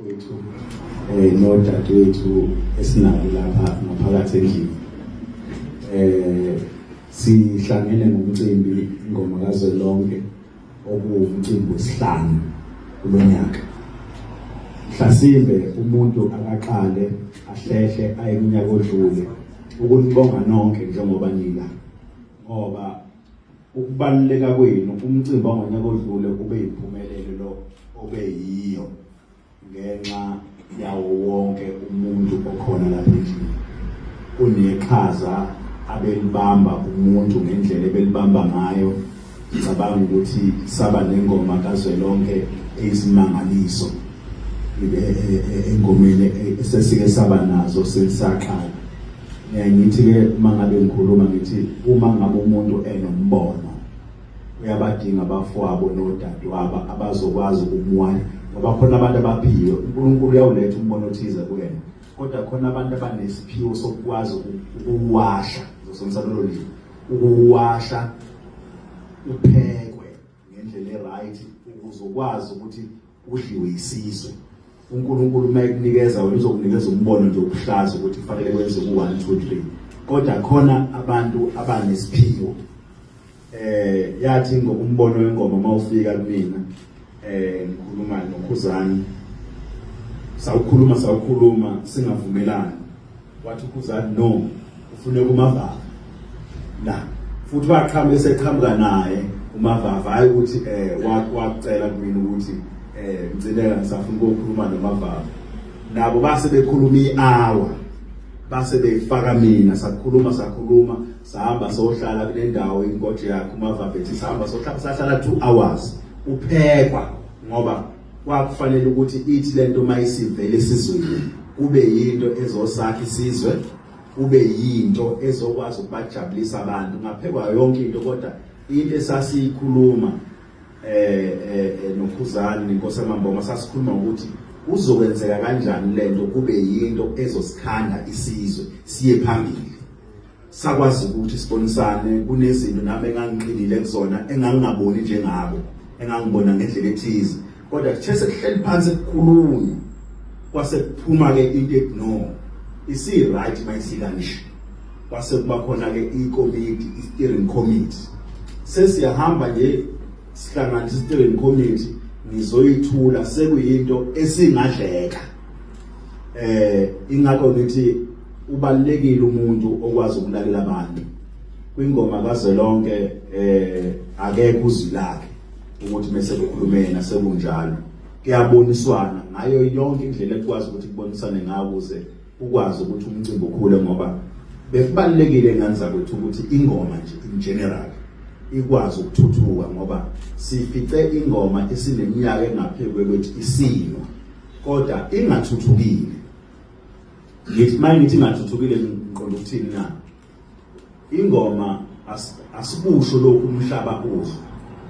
wethu nodadewethu esinalo lapha ngaphakathi endlini sihlangene ngomcimbi ingoma kazwelonke okuwumcimbi wesihlanu kulonyaka. Mhlasimbe umuntu akaqale ahlehle aye kunyaka odlule ukunibonga nonke njengoba nila ngoba ukubaluleka kwenu umcimbi wangonyaka odlule kube yimpumelelo lo obe yiyo ngenxa yawo wonke umuntu okhona lapha endlini. Kuneqhaza abelibamba umuntu ngendlela ebelibamba ngayo. Ngicabanga ukuthi saba nengoma kazwelonke eyisimangaliso engomeni esesike saba nazo sesaqala. Ngithi ke mangabe ngikhuluma ngithi uma ngabe umuntu enombono uyabadinga abafowabo nodadewabo abazokwazi ukumwanya ngoba khona abantu abaphiwe uNkulunkulu uyawuletha umbono othize kuyena kodwa khona abantu abanesiphiwo sokwazi ukuwasha ngosomsalolo lithi ukuwasha uphekwe ngendlela eright ukuze ukwazi ukuthi udliwe isizwe. uNkulunkulu mayekunikeza wena uzokunikeza umbono nje obuhlaza ukuthi kufanele kwenze ku 1 2 3 kodwa khona abantu abanesiphiwo. Yathi ngokumbono wengoma mawufika kumina ngikhuluma noKhuzani sawukhuluma singavumelani wathi uKhuzani no ufune kuMavava la futhi waqhamuka eseqhamuka naye uMavava hayi ukuthi wacela kumina ukuthi ngicela ngisafuna ukukhuluma noMavava nabo base bekhuluma i-hour base beyifaka mina sakhuluma sahamba sohlala kule ndawo ingoje yakhe uMavava ethi sahamba sahlala 2 hours uphekwa ngoba kwakufanele ukuthi ithi lento mayisivele esizweni kube yinto ezosakha isizwe kube yinto ezokwazi ukubajabulisa abantu ngaphekwa yonke into kodwa into esasiyikhuluma noKhuzani inkosi yaMamboma sasikhuluma ukuthi uzokwenzeka kanjani lento kube yinto ezosikhanda isizwe siye phambili sakwazi ukuthi sibonisane kunezinto nami engangiqinile kuzona engangingaboni njengabo engangibona ngendlela ethize kodwa kuthe sekuhleli phansi kukhulunywa kwase kuphuma ke into no isi right mayisikanisha kwase kuba khona ke i-committee i-steering committee sesiyahamba nje sihlanganisa i-steering committee nizoyithula sekuyinto esingadleka. Ingakho ngithi ubalekile umuntu okwazi ukulalela abantu kwingoma kazwelonke akekho uzwilakhe ukuthi mase kukhulumena sekunjalo kuyaboniswana ngayo yonke indlela ekwazi ukuthi kubonisane ngayo ukuze ukwazi ukuthi umcimbi ukhule ngoba bekubalekile nganza ukuthi ingoma nje in general ikwazi ukuthuthuka ngoba sifice ingoma esineminyaka engaphezulu kwethu isino kodwa ingathuthukile. Ngithi ingathuthukile ngiqonda ukuthini na ingoma asibusho lokhu umhlaba uzo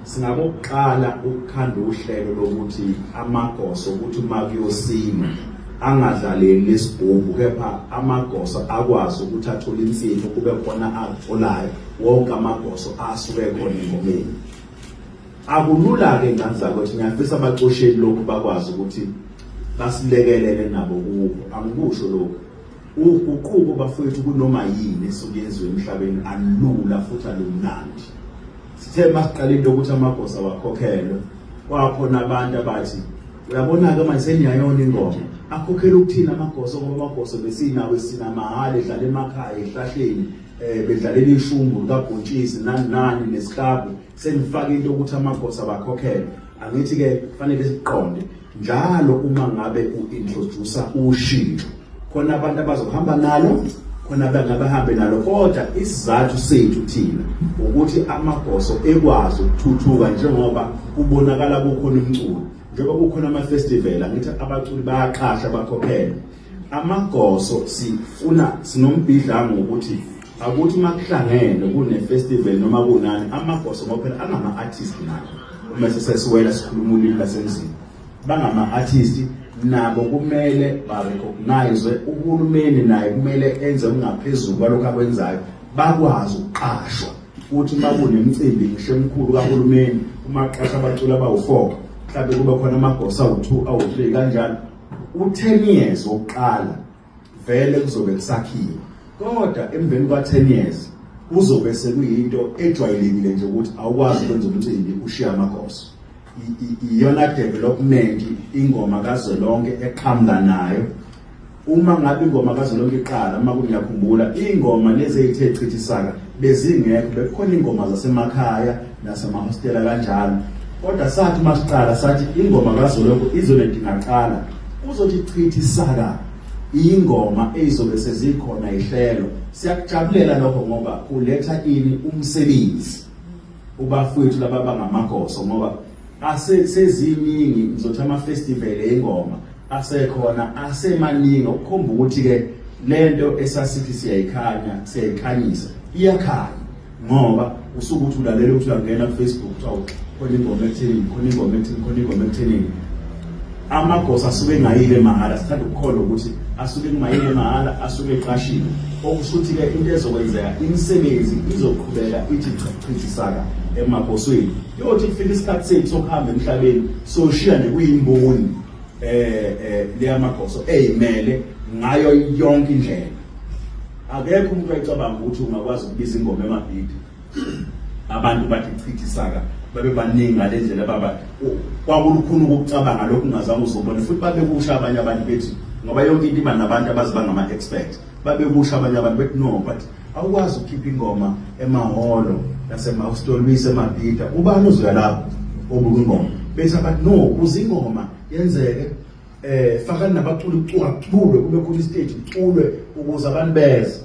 singabokuqala ukukhanda uhlelo lokuthi amagoso ukuthi uma kuyosina angadlaleli lesibhuku kepha amagoso akwazi ukuthi athole insipho kube khona atholayo wonke amagoso asuke khona engomeni. Akulula ke nganza ukuthi ngiyafisa abacosheli lokhu bakwazi ukuthi basilekelele nabo kubo angikusho lokhu uguquko bafowethu kunoma yini esukenziwe emhlabeni alula futhi alumnandi. Sithe masiqalile ukuthi amagoso awakhokhelwe kwakhona abantu abathi uyabona ke manje seniyayona ingoma akhokhela ukuthina amagoso ngoba amagoso besinawo esinamahhala edlala emakhaya ehlahleni bedlalela ishumbu kabhontshisi nani nesihlabu senifaka into ukuthi amagoso abakhokhelwe. Angithi ke kufanele siqonde njalo uma ngabe uintroduce ushintsho khona abantu abazohamba nalo khona abangabahambe nalo kodwa isizathu sethu thina ukuthi amagoso ekwazi ukuthuthuka njengoba kubonakala kukhona umculo njengoba kukhona ama-festival angithi abaculi bayaqasha bakhokhela amagoso sifuna sinombidlanga ukuthi akuthi makuhlangene kune-festival noma kunani amagoso ngophela angama-artist nabo uma sesiwela sikhuluma ulimi lasenzini bangama-artist nabo kumele barecognize uhulumeni naye kumele enze ungaphezulu kwalokho akwenzayo bakwazi ukuqashwa ukuthi uma kunemicimbi ngisho emkhulu kahulumeni uma qasha abaculi abawu4 mhlawumbe kuba khona amagosa awu2 awu3 kanjalo u10 years wokuqala vele kuzobe kusakhiwe, kodwa emveni kwa10 years kuzobe sekuyinto ejwayelekile nje ukuthi awukwazi ukwenza umcimbi ushiya amagoso. Iyona development ingoma kazwelonke eqhamuka nayo. Uma ngabe ingoma kazwelonke iqala, uma ngiyakhumbula ingoma lezi ezithe chitha isaka bezingekho, bekhona ingoma zasemakhaya nasemahostela kanjalo, kodwa sathi masiqala sathi ingoma kazwelonke izolento ingaqala uzothi chitha isaka ingoma ezizobe sezikhona ihlelo. Siyakujabulela lokho ngoba kuletha ini umsebenzi ubafowethu laba bangamagoso, ngoba aseziningi ngizothi ama-festival engoma asekhona asemaningi, ukukhomba ukuthi ke lento esasithi siyayikhanyisa iyakhanya, ngoba usuke uthi ulalela ukuthi uyangena ku-Facebook uthi khona ingoma etheni, khona ingoma etheni, khona ingoma etheni. Amagosa asuke engayile mahhala, sithanda ukukholwa ukuthi asuke engayile mahhala, asuke eqashiwe, okusuthi ke into ezokwenzeka imisebenzi izoqhubeka ithi chitha isaka emagosweni. Yothi kufika isikhathi sethu sokuhamba emhlabeni soshiya nekuyimboni le amagoso eyimele ngayo yonke indlela. Akekho umuntu ayicabanga ukuthi ungakwazi ukubiza ingoma emabhidi abantu bathi chitha isaka babe baningi ngalendlela baba kwakulukhuni ukucabanga lokhu ungazange uzobona, futhi babekusha abanye abantu bethi ngoba yonke into iba nabantu abaziba ngama-expert, babekusha abanye abantu bethi no, but awukwazi ukukhipha ingoma emahholo nasemahostoli bisemabhida, ubani uzoya lapho obuka ingoma bethi abathi no, kuze ingoma yenzeke fakani nabaculi kuculwe kube khona istage kuculwe ukuze abantu beze.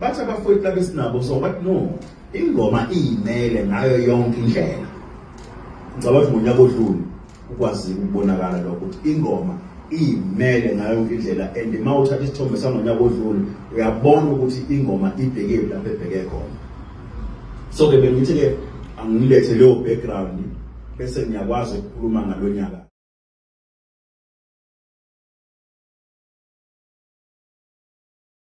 Bathi abafowethu laba esinabo so bathi no, ingoma iyimele ngayo yonke indlela. Ngicabanga ukuthi ngonyaka odlule ukwazi ukubonakala lokho ukuthi ingoma iyimele ngayo yonke indlela, and uma uthatha isithombe sangonyaka odlule uyabona ukuthi ingoma ibheke lapho ebheke khona. So ke bengithi ke angilethe leyo background bese ngiyakwazi ukukhuluma ngalonyaka.